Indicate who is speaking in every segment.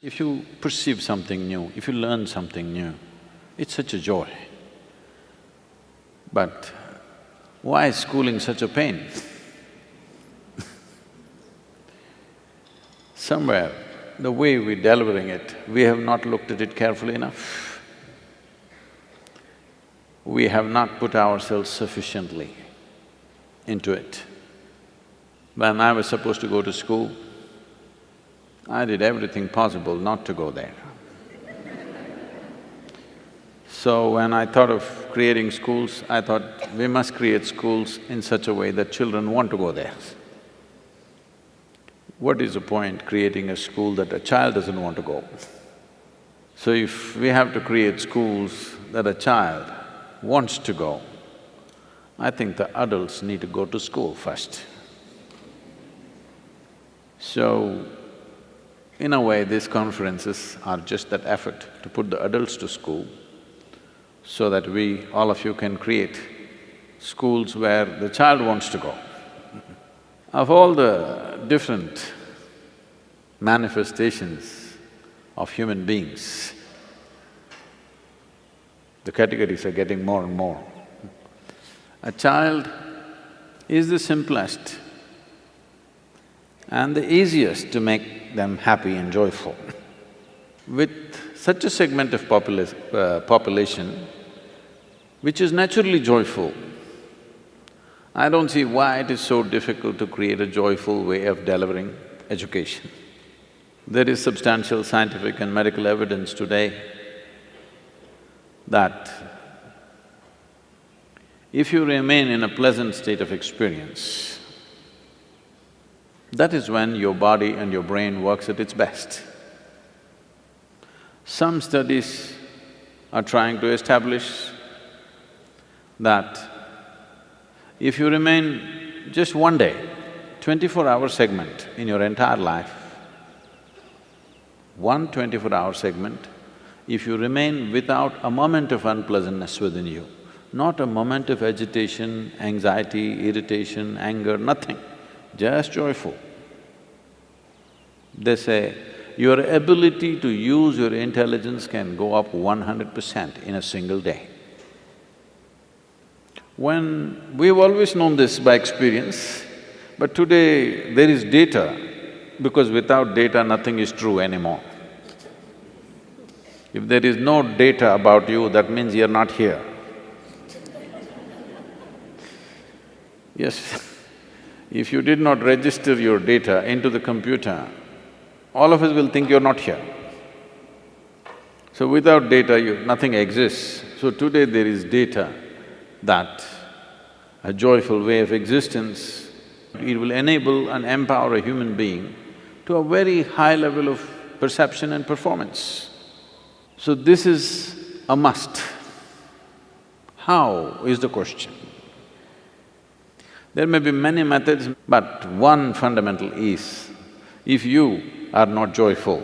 Speaker 1: If you perceive something new, if you learn something new, it's such a joy. But why is schooling such a pain? Somewhere, the way we're delivering it, we have not looked at it carefully enough. We have not put ourselves sufficiently into it. When I was supposed to go to school, I did everything possible not to go there. So when I thought of creating schools, I thought we must create schools in such a way that children want to go there. What is the point creating a school that a child doesn't want to go? So if we have to create schools that a child wants to go, I think the adults need to go to school first. So, in a way, these conferences are just that effort to put the adults to school so that we, all of you, can create schools where the child wants to go. Of all the different manifestations of human beings, the categories are getting more and more. A child is the simplest and the easiest to make them happy and joyful. With such a segment of population which is naturally joyful, I don't see why it is so difficult to create a joyful way of delivering education. There is substantial scientific and medical evidence today that if you remain in a pleasant state of experience, that is when your body and your brain works at its best. Some studies are trying to establish that if you remain just one day, 24-hour segment in your entire life, one 24-hour segment, if you remain without a moment of unpleasantness within you, not a moment of agitation, anxiety, irritation, anger, nothing, just joyful. They say, your ability to use your intelligence can go up 100% in a single day. We've always known this by experience, but today there is data, because without data nothing is true anymore. If there is no data about you, that means you're not here. Yes, if you did not register your data into the computer, all of us will think you're not here. So without data, nothing exists. So today there is data that a joyful way of existence, it will enable and empower a human being to a very high level of perception and performance. So this is a must. How is the question? There may be many methods, but one fundamental is, if you are not joyful,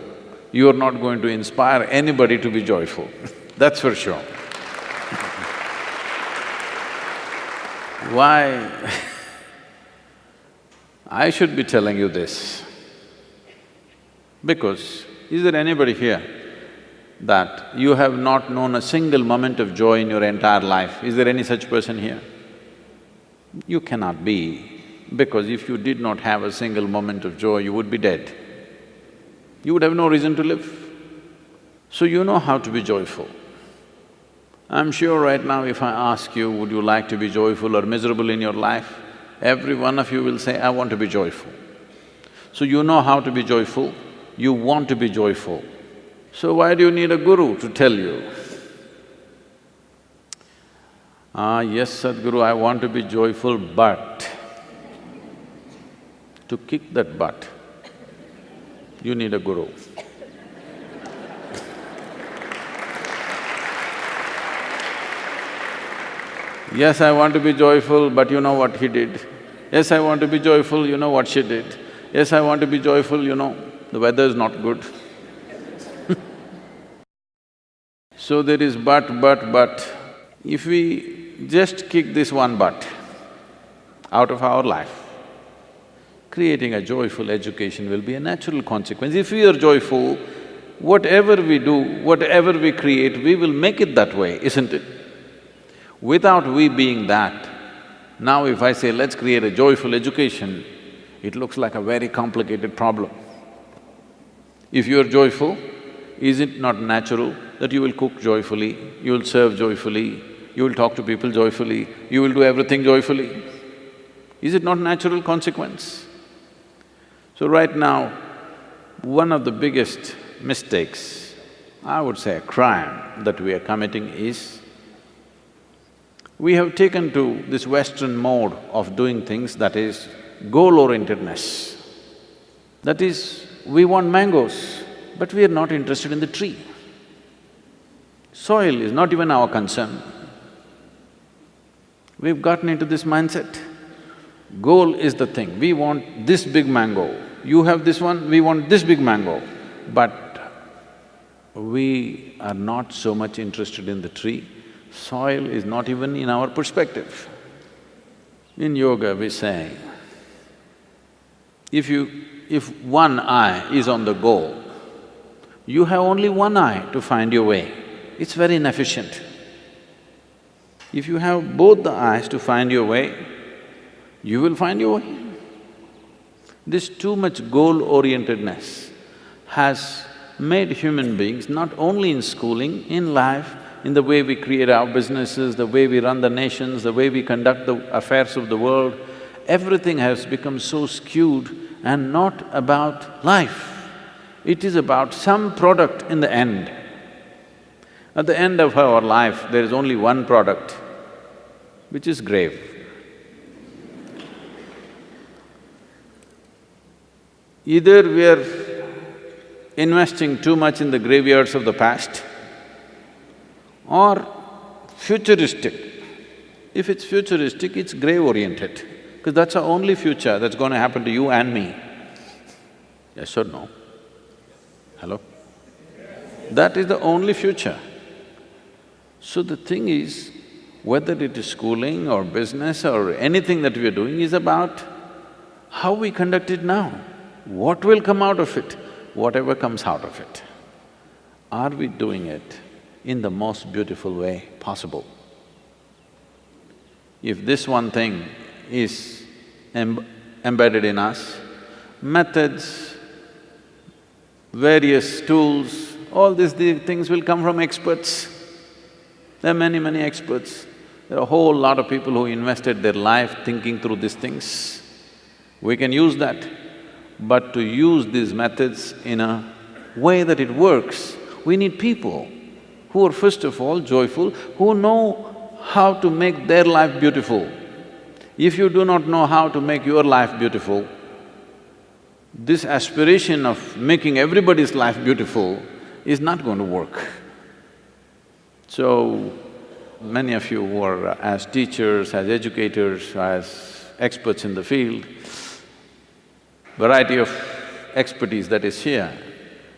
Speaker 1: you are not going to inspire anybody to be joyful, that's for sure. Why I should be telling you this? Because is there anybody here that you have not known a single moment of joy in your entire life? Is there any such person here? You cannot be, because if you did not have a single moment of joy, you would be dead. You would have no reason to live. So you know how to be joyful. I'm sure right now if I ask you, would you like to be joyful or miserable in your life, every one of you will say, I want to be joyful. So you know how to be joyful, you want to be joyful. So why do you need a guru to tell you? Yes, Sadhguru, I want to be joyful, but… To kick that butt, you need a guru. Yes, I want to be joyful, but you know what he did. Yes, I want to be joyful, you know what she did. Yes, I want to be joyful, you know, the weather is not good. So there is but. If we just kick this one but out of our life, creating a joyful education will be a natural consequence. If we are joyful, whatever we do, whatever we create, we will make it that way, isn't it? Without we being that, now if I say, let's create a joyful education, it looks like a very complicated problem. If you're joyful, is it not natural that you will cook joyfully, you will serve joyfully, you will talk to people joyfully, you will do everything joyfully? Is it not natural consequence? So right now, one of the biggest mistakes, I would say a crime that we are committing is, we have taken to this Western mode of doing things, that is goal-orientedness. That is, we want mangoes, but we are not interested in the tree. Soil is not even our concern. We've gotten into this mindset. Goal is the thing, we want this big mango, you have this one, we want this big mango. But we are not so much interested in the tree. Soil is not even in our perspective. In yoga we say, if one eye is on the goal, you have only one eye to find your way. It's very inefficient. If you have both the eyes to find your way, you will find your way. This too much goal-orientedness has made human beings, not only in schooling, in life, in the way we create our businesses, the way we run the nations, the way we conduct the affairs of the world, everything has become so skewed and not about life. It is about some product in the end. At the end of our life, there is only one product, which is grave. Either we are investing too much in the graveyards of the past, or futuristic. If it's futuristic, it's grave-oriented, because that's our only future that's going to happen to you and me. Yes or no? Hello? That is the only future. So the thing is, whether it is schooling or business or anything that we are doing is about how we conduct it now. What will come out of it? Whatever comes out of it. Are we doing it in the most beautiful way possible? If this one thing is embedded in us, methods, various tools, all these things will come from experts. There are many experts. There are a whole lot of people who invested their life thinking through these things. We can use that. But to use these methods in a way that it works, we need people who are first of all joyful, who know how to make their life beautiful. If you do not know how to make your life beautiful, this aspiration of making everybody's life beautiful is not going to work. So, many of you who are as teachers, as educators, as experts in the field, variety of expertise that is here,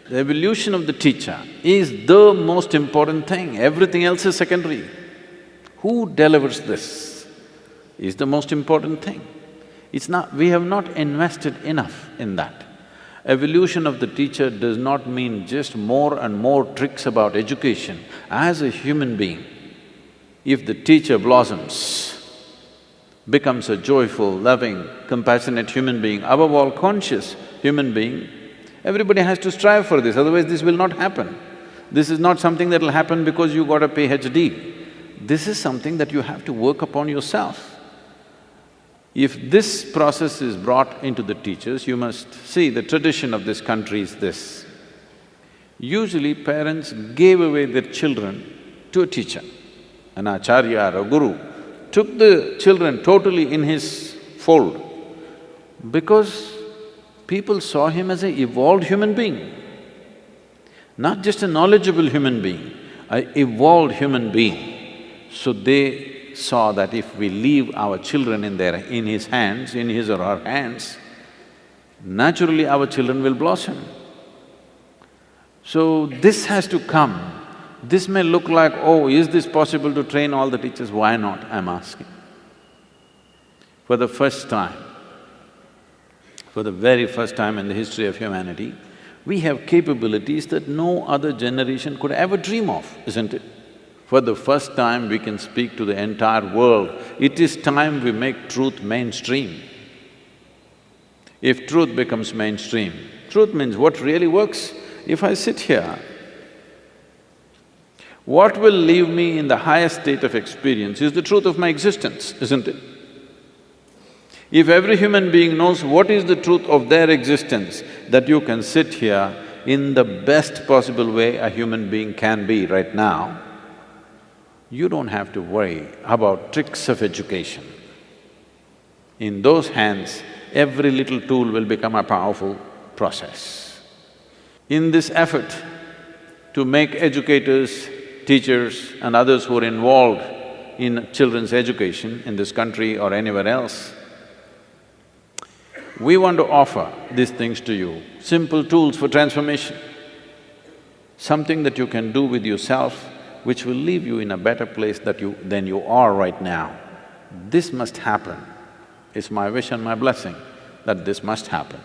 Speaker 1: the evolution of the teacher is the most important thing, everything else is secondary. Who delivers this is the most important thing. It's not… we have not invested enough in that. Evolution of the teacher does not mean just more and more tricks about education. As a human being, if the teacher blossoms, becomes a joyful, loving, compassionate human being, above all conscious human being, everybody has to strive for this, otherwise this will not happen. This is not something that will happen because you got a PhD. This is something that you have to work upon yourself. If this process is brought into the teachers, you must see the tradition of this country is this. Usually parents gave away their children to a teacher, an acharya or a guru, took the children totally in his fold because people saw him as an evolved human being, not just a knowledgeable human being, an evolved human being. So they saw that if we leave our children in his hands, in his or her hands, naturally our children will blossom. So this has to come. This may look like, oh, is this possible to train all the teachers? Why not, I'm asking. For the first time, for the very first time in the history of humanity, We have capabilities that no other generation could ever dream of, isn't it? For the first time, we can speak to the entire world. It is time we make truth mainstream. If truth becomes mainstream, truth means what really works. If I sit here, what will leave me in the highest state of experience is the truth of my existence, isn't it? If every human being knows what is the truth of their existence, that you can sit here in the best possible way a human being can be right now, you don't have to worry about tricks of education. In those hands, every little tool will become a powerful process. In this effort to make educators, teachers and others who are involved in children's education in this country or anywhere else, we want to offer these things to you, simple tools for transformation. Something that you can do with yourself which will leave you in a better place than you are right now. This must happen. It's my wish and my blessing that this must happen.